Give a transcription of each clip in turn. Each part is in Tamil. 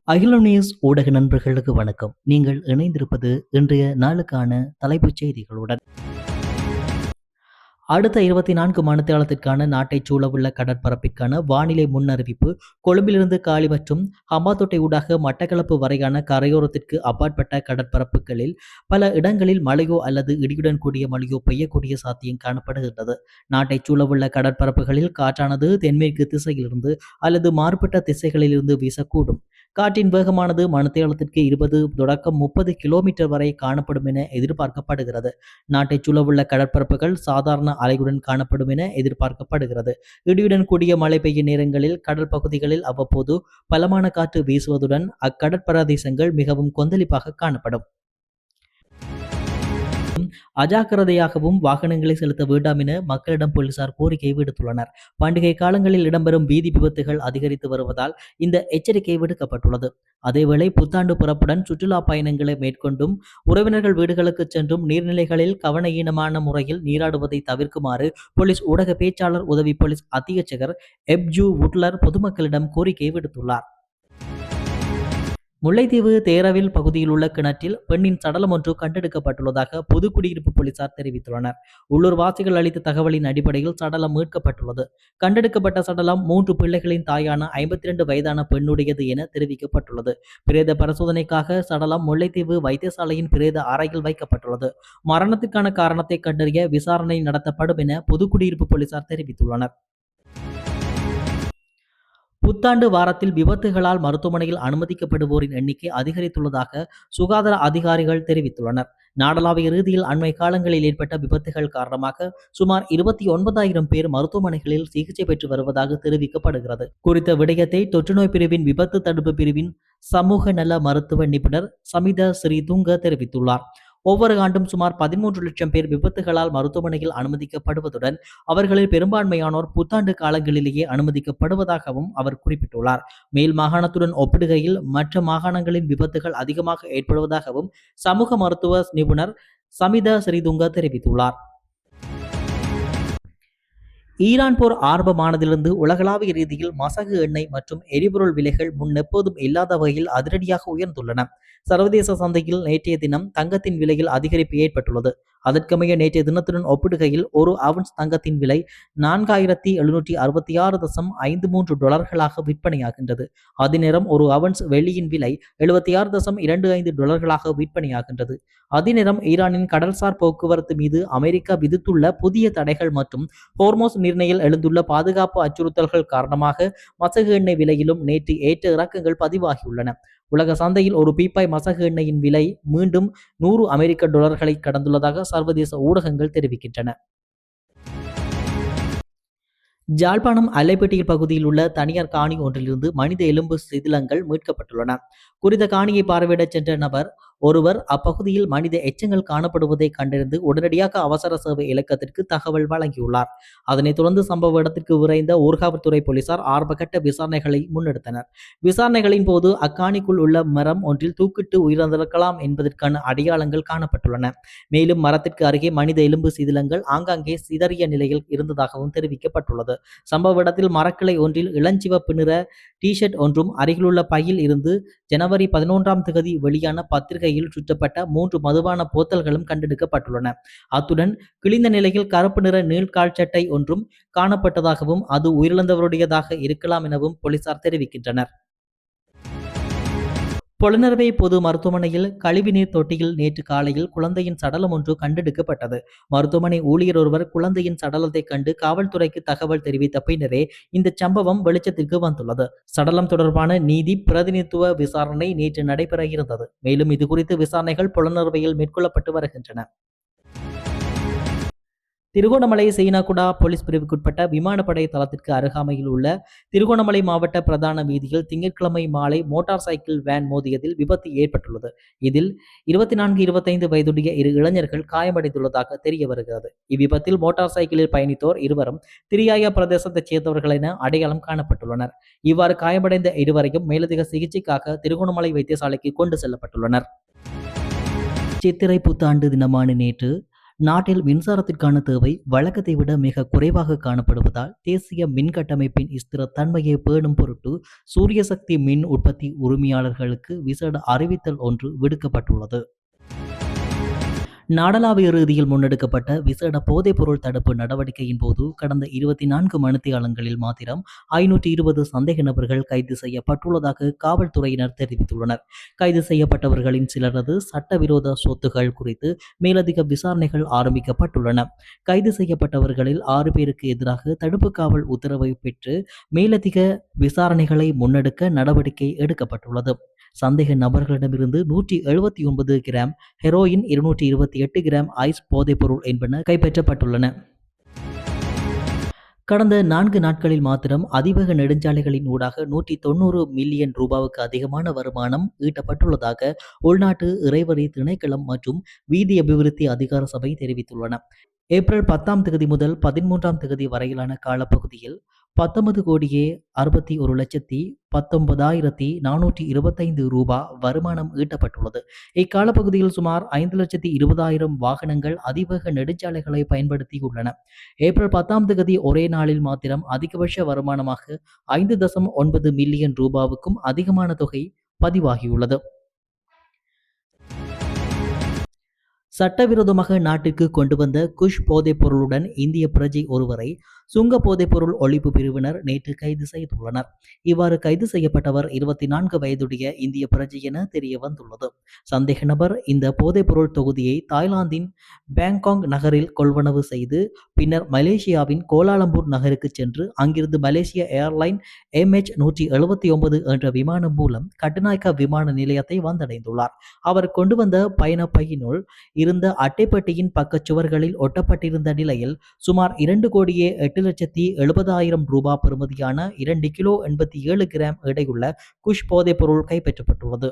அகில நியூஸ் ஊடக நண்பர்களுக்கு வணக்கம். நீங்கள் இணைந்திருப்பது இன்றைய நாளுக்கான தலைப்புச் செய்திகளுடன். அடுத்த 24 மணித்தியாலத்திற்கான நாட்டைச் சூழவுள்ள கடற்பரப்பிற்கான வானிலை முன்னறிவிப்பு கொழும்பிலிருந்து காலி மற்றும் ஹம்பாந்தோட்டை ஊடாக மட்டக்களப்பு வரையான கரையோரத்திற்கு அப்பாற்பட்ட கடற்பரப்புகளில் பல இடங்களில் மழையோ அல்லது இடியுடன் கூடிய மழையோ பெய்யக்கூடிய சாத்தியம் காணப்படுகின்றது. நாட்டைச் சூழவுள்ள கடற்பரப்புகளில் காற்றானது தென்மேற்கு திசையிலிருந்து அல்லது மாறுபட்ட திசைகளிலிருந்து வீசக்கூடும். காற்றின் வேகமானது மணித்தியாலத்திற்கு 20 தொடக்கம் 30 கிலோமீட்டர் வரை காணப்படும் என எதிர்பார்க்கப்படுகிறது. நாட்டைச் சூழவுள்ள கடற்பரப்புகள் சாதாரண அலையுடன் காணப்படும் என எதிர்பார்க்கப்படுகிறது. இடியுடன் கூடிய மழை பெய்யும் நேரங்களில் கடல் பகுதிகளில் அவ்வப்போது பலமான காற்று வீசுவதுடன் அக்கடற்பிரதேசங்கள் மிகவும் கொந்தளிப்பாக காணப்படும். அஜாக்கிரதையாகவும் வாகனங்களை செலுத்த வேண்டாம் என மக்களிடம் போலீசார் கோரிக்கை விடுத்துள்ளனர். பண்டிகை காலங்களில் இடம்பெறும் வீதி விபத்துகள் அதிகரித்து வருவதால் இந்த எச்சரிக்கை விடுக்கப்பட்டுள்ளது. அதேவேளை புத்தாண்டு பிறப்புடன் சுற்றுலா பயணங்களை மேற்கொண்டும் உறவினர்கள் வீடுகளுக்கு சென்றும் நீர்நிலைகளில் கவனஈனமான முறையில் நீராடுவதை தவிர்க்குமாறு போலீஸ் ஊடக பேச்சாளர் உதவி போலீஸ் அத்தியட்சகர் எப்ஜூ வுட்லர் பொதுமக்களிடம் கோரிக்கை விடுத்துள்ளார். முல்லைத்தீவு தேரவில் பகுதியில் உள்ள கிணற்றில் பெண்ணின் சடலம் ஒன்று கண்டெடுக்கப்பட்டுள்ளதாக புதுக்குடியிருப்பு போலீசார் தெரிவித்துள்ளனர். உள்ளூர் வாசிகள் அளித்த தகவலின் அடிப்படையில் சடலம் மீட்கப்பட்டுள்ளது. கண்டெடுக்கப்பட்ட சடலம் 3 பிள்ளைகளின் தாயான 52 வயதான பெண்ணுடையது என தெரிவிக்கப்பட்டுள்ளது. பிரேத பரிசோதனைக்காக சடலம் முல்லைத்தீவு வைத்தியசாலையின் பிரேத அறையில் வைக்கப்பட்டுள்ளது. மரணத்திற்கான காரணத்தை கண்டறிய விசாரணை நடத்தப்படும் என புதுக்குடியிருப்பு போலீசார் தெரிவித்துள்ளனர். புத்தாண்டு வாரத்தில் விபத்துகளால் மருத்துவமனையில் அனுமதிக்கப்படுவோரின் எண்ணிக்கை அதிகரித்துள்ளதாக சுகாதார அதிகாரிகள் தெரிவித்துள்ளனர். நாடளாவிய ரீதியில் அண்மை காலங்களில் ஏற்பட்ட விபத்துகள் காரணமாக சுமார் 29,000 பேர் மருத்துவமனைகளில் சிகிச்சை பெற்று வருவதாக தெரிவிக்கப்படுகிறது. குறித்த விடயத்தை தொற்றுநோய் பிரிவின் விபத்து தடுப்பு பிரிவின் சமூக நல மருத்துவ நிபுணர் சமித ஸ்ரீதுங்க தெரிவித்துள்ளார். ஒவ்வொரு ஆண்டும் சுமார் 13 லட்சம் பேர் விபத்துகளால் மருத்துவமனையில் அனுமதிக்கப்படுவதுடன் அவர்களில் பெரும்பான்மையானோர் புத்தாண்டு காலங்களிலேயே அனுமதிக்கப்படுவதாகவும் அவர் குறிப்பிட்டுள்ளார். மேல் மாகாணத்துடன் ஒப்பிடுகையில் மற்ற மாகாணங்களின் விபத்துகள் அதிகமாக ஏற்படுவதாகவும் சமூக மருத்துவ நிபுணர் சமித ஸ்ரீதுங்க தெரிவித்துள்ளார். ஈரான் போர் ஆரம்பமானதிலிருந்து உலகளாவிய ரீதியில் மசகு எண்ணெய் மற்றும் எரிபொருள் விலைகள் முன்னெப்போதும் இல்லாத வகையில் அதிரடியாக உயர்ந்துள்ளன. சர்வதேச சந்தையில் நேற்றைய தினம் தங்கத்தின் விலையில் அதிகரிப்பு ஏற்பட்டுள்ளது. அதற்கமைய நேற்றைய தினத்துடன் ஒப்பிடுகையில் ஒரு அவுன்ஸ் தங்கத்தின் விலை 4766.53 டாலர்களாக விற்பனையாகின்றது. அதே நேரம் ஒரு அவுன்ஸ் வெள்ளியின் விலை 76.25 டாலர்களாக விற்பனையாகின்றது. அதே நேரம் ஈரானின் கடல்சார் போக்குவரத்து மீது அமெரிக்கா விதித்துள்ள புதிய தடைகள் மற்றும் ஹோர்மோஸ் நிர்ணயில் எழுந்துள்ள பாதுகாப்பு அச்சுறுத்தல்கள் காரணமாக மசகு எண்ணெய் விலையிலும் நேற்று ஏற்ற இறக்கங்கள் பதிவாகியுள்ளன. உலக சந்தையில் ஒரு பீப்பாய் மசகு எண்ணெயின் விலை மீண்டும் 100 அமெரிக்க டாலர்களை கடந்துள்ளதாக சர்வதேச ஊடகங்கள் தெரிவிக்கின்றன. ஜாழ்ப்பாணம் அல்லைப்பட்டியில் பகுதியில் உள்ள தனியார் காணி ஒன்றிலிருந்து மனித எலும்பு சிதிலங்கள் மீட்கப்பட்டுள்ளன. குறித்த காணியை பார்வையிட சென்ற நபர் ஒருவர் அப்பகுதியில் மனித எச்சங்கள் காணப்படுவதை கண்டறிந்து உடனடியாக அவசர சேவை இலக்கத்திற்கு தகவல் வழங்கியுள்ளார். அதனைத் தொடர்ந்து சம்பவ இடத்திற்கு விரைந்த ஊர்காவல்துறை போலீசார் ஆரம்பகட்ட விசாரணைகளை முன்னெடுத்தனர். விசாரணைகளின் போது அக்காணிக்குள் உள்ள மரம் ஒன்றில் தூக்கிட்டு உயிரிழந்திருக்கலாம் என்பதற்கான அடையாளங்கள் காணப்பட்டுள்ளன. மேலும் மரத்திற்கு அருகே மனித எலும்பு சிதிலங்கள் ஆங்காங்கே சிதறிய நிலையில் இருந்ததாகவும் தெரிவிக்கப்பட்டுள்ளது. சம்பவ இடத்தில் மரக்கிளை ஒன்றில் இளஞ்சிவப்பு நிற டி-ஷர்ட் ஒன்றும் அருகிலுள்ள பையில் இருந்து ஜனவரி 11ஆம் தேதி வெளியான பத்திரிகையில் சுற்றப்பட்ட 3 மதுபான போத்தல்களும் கண்டெடுக்கப்பட்டுள்ளன. அத்துடன் கிழிந்த நிலையில் கருப்பு நிற நீள்கால் சட்டை ஒன்றும் காணப்பட்டதாகவும் அது உயிரிழந்தவருடையதாக இருக்கலாம் எனவும் போலீசார் தெரிவிக்கின்றனர். பொலனறுவை பொது மருத்துவமனையில் கழிவுநீர் தொட்டியில் நேற்று காலையில் குழந்தையின் சடலம் ஒன்று கண்டெடுக்கப்பட்டது. மருத்துவமனை ஊழியர் ஒருவர் குழந்தையின் சடலத்தை கண்டு காவல்துறைக்கு தகவல் தெரிவித்த பின்னரே இந்த சம்பவம் வெளிச்சத்திற்கு வந்துள்ளது. சடலம் தொடர்பான நீதி பிரதிநிதித்துவ விசாரணை நேற்று நடைபெற இருந்தது. மேலும் இதுகுறித்து விசாரணைகள் பொலனறுவையில் மேற்கொள்ளப்பட்டு வருகின்றன. திருகோணமலை சீனாகுடா போலீஸ் பிரிவுக்குட்பட்ட விமானப்படை தளத்திற்கு அருகாமையில் உள்ள திருகோணமலை மாவட்ட பிரதான வீதியில் திங்கட்கிழமை மாலை மோட்டார் சைக்கிள் வேன் மோதியதில் விபத்து ஏற்பட்டுள்ளது. இதில் 24-25 வயதுடைய 2 இளைஞர்கள் காயமடைந்துள்ளதாக தெரிய வருகிறது. இவ்விபத்தில் மோட்டார் சைக்கிளில் பயணித்தோர் இருவரும் திரியாய பிரதேசத்தைச் சேர்ந்தவர்கள் என அடையாளம் காணப்பட்டுள்ளனர். இவ்வாறு காயமடைந்த இருவரையும் மேலதிக சிகிச்சைக்காக திருகோணமலை வைத்தியசாலைக்கு கொண்டு செல்லப்பட்டுள்ளனர். சித்திரை புத்தாண்டு தினமான நேற்று நாட்டில் மின்சாரத்திற்கான தேவை வழக்கத்தை விட மிக குறைவாக காணப்படுவதால் தேசிய மின் கட்டமைப்பின் ஸ்திரத்தன்மையை பேணும் பொருட்டு சூரிய சக்தி மின் உற்பத்தி உரிமையாளர்களுக்கு விசேட அறிவித்தல் ஒன்று விடுக்கப்பட்டுள்ளது. நாடளாவிய ரீதியில் முன்னெடுக்கப்பட்ட விசேட போதைப்பொருள் தடுப்பு நடவடிக்கையின் போது கடந்த 24 மணித்தியாலங்களில் மாத்திரம் 520 சந்தேக நபர்கள் கைது செய்யப்பட்டுள்ளதாக காவல்துறையினர் தெரிவித்துள்ளனர். கைது செய்யப்பட்டவர்களின் சிலரது சட்டவிரோத சொத்துகள் குறித்து மேலதிக விசாரணைகள் ஆரம்பிக்கப்பட்டுள்ளன. கைது செய்யப்பட்டவர்களில் 6 பேருக்கு எதிராக தடுப்பு காவல் உத்தரவை பெற்று மேலதிக விசாரணைகளை முன்னெடுக்க நடவடிக்கை எடுக்கப்பட்டுள்ளது. சந்தேக நபர்களிடமிருந்து 179 கிராம் ஹெரோயின், 228 கிராம் ஐஸ் போதைப்பொருள் என்பன கைப்பற்றப்பட்டுள்ளன. கடந்த 4 நாட்களில் மாத்திரம் அதிவேக நெடுஞ்சாலைகளின் ஊடாக 190 மில்லியன் ரூபாவுக்கு அதிகமான வருமானம் ஈட்டப்பட்டுள்ளதாக உள்நாட்டு இறைவரி திணைக்களம் மற்றும் வீதி அபிவிருத்தி அதிகார சபை தெரிவித்துள்ளன. ஏப்ரல் 10 முதல் 13 வரையிலான காலப்பகுதியில் 19,61,19,425 ரூபாய் வருமானம் ஈட்டப்பட்டுள்ளது. இக்காலப்பகுதியில் சுமார் 5,20,000 வாகனங்கள் அதிவேக நெடுஞ்சாலைகளை பயன்படுத்தியுள்ளன. ஏப்ரல் 10 ஒரே நாளில் மாத்திரம் அதிகபட்ச வருமானமாக 5.9 மில்லியன் ரூபாவுக்கும் அதிகமான தொகை பதிவாகியுள்ளது. சட்டவிரோதமாக நாட்டிற்கு கொண்டு வந்த குஷ் போதைப் பொருளுடன் இந்திய பிரஜை ஒருவரை சுங்க போதைப்பொருள் ஒழிப்பு பிரிவினர் நேற்று கைது செய்துள்ளனர். இவ்வாறு கைது செய்யப்பட்டவர் 24 வயதுடைய இந்திய பிரஜை என தெரிய வந்துள்ளது. சந்தேக நபர் இந்த போதைப்பொருள் தொகுதியை தாய்லாந்தின் பேங்காங் நகரில் கொள்வனவு செய்து பின்னர் மலேசியாவின் கோலாலம்பூர் நகருக்கு சென்று அங்கிருந்து மலேசிய ஏர்லைன் MH179 என்ற விமானம் மூலம் கட்டுநாயக்கா விமான நிலையத்தை வந்தடைந்துள்ளார். அவர் கொண்டு வந்த பயணப்பையினுள் இருந்த அட்டைப்பட்டியின் பக்கச்சுவர்களில் ஒட்டப்பட்டிருந்த நிலையில் சுமார் 2,08,70,000 ரூபாய் பெறுமதியான 2 கிலோ 87 கிராம் எடையுள்ள குஷ் போதைப்பொருள் கைப்பற்றப்பட்டுள்ளது.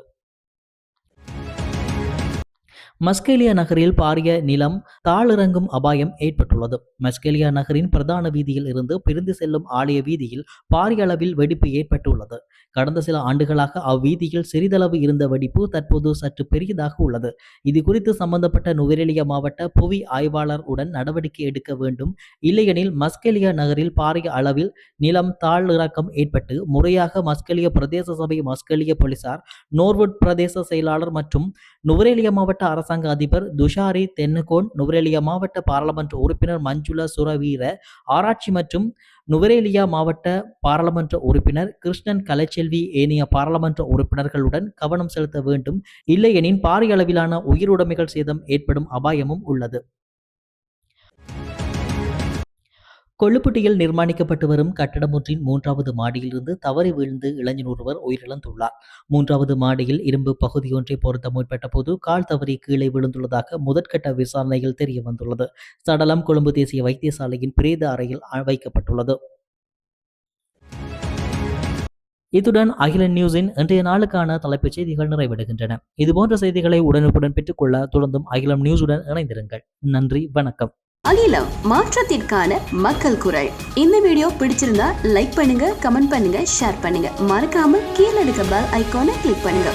மஸ்கெலியா நகரில் பாரிய நிலம் தாழிறங்கும் அபாயம் ஏற்பட்டுள்ளது. மஸ்கெலியா நகரின் பிரதான வீதியில் இருந்து பிரிந்து செல்லும் ஆலய வீதியில் பாரிய அளவில் வெடிப்பு ஏற்பட்டுள்ளது. கடந்த சில ஆண்டுகளாக அவ்வீதியில் சிறிதளவு இருந்த வெடிப்பு தற்போது சற்று பெரியதாக உள்ளது. இது குறித்து சம்பந்தப்பட்ட நுவரெலியா மாவட்ட புவி ஆய்வாளர் உடன் நடவடிக்கை எடுக்க வேண்டும். இல்லையெனில் மஸ்கெலியா நகரில் பாரிய அளவில் நிலம் தாழிறக்கம் ஏற்பட்டு முறையாக மஸ்கெலியா பிரதேச சபை, மஸ்கெலியா போலீசார், நோர்வுட் பிரதேச செயலாளர் மற்றும் நுவரெலியா மாவட்ட அரசாங்க அதிபர் துஷாரி தென்னகோன், நுவரெலியா மாவட்ட பாராளுமன்ற உறுப்பினர் மஞ்சுள சுரவீர ஆராய்ச்சி மற்றும் நுவரெலியா மாவட்ட பாராளுமன்ற உறுப்பினர் கிருஷ்ணன் கலைச்செல்வி ஏனைய பாராளுமன்ற உறுப்பினர்களுடன் கவனம் செலுத்த வேண்டும். இல்லையெனின் பாரிய அளவிலான உயிருடைமைகள் சேதம் ஏற்படும் அபாயமும் உள்ளது. கொள்ளுப்பட்டியில் நிர்மாணிக்கப்பட்டு வரும் கட்டடம் ஒன்றின் 3வது மாடியிலிருந்து தவறி வீழ்ந்து இளைஞர் ஒருவர் உயிரிழந்துள்ளார். 3வது மாடியில் இரும்பு பகுதி ஒன்றை பொருத்த முற்பட்ட போது கால் தவறி கீழே விழுந்துள்ளதாக முதற்கட்ட விசாரணையில் தெரிய வந்துள்ளது. சடலம் கொழும்பு தேசிய வைத்தியசாலையின் பிரேத அறையில் வைக்கப்பட்டுள்ளது. இத்துடன் அகிலன் நியூஸின் இன்றைய நாளுக்கான தலைப்புச் செய்திகள் நிறைவடைகின்றன. இதுபோன்ற செய்திகளை உடனுக்குடன் பெற்றுக்கொள்ள தொடர்ந்தும் அகிலம் நியூஸுடன் இணைந்திருங்கள். நன்றி, வணக்கம். அகிலம், மாற்றத்திற்கான மக்கள் குரல். இந்த வீடியோ பிடிச்சிருந்தா லைக் பண்ணுங்க, கமெண்ட் பண்ணுங்க, ஷேர் பண்ணுங்க. மறக்காம கீழே இருக்க பெல் ஐகானை கிளிக் பண்ணுங்க.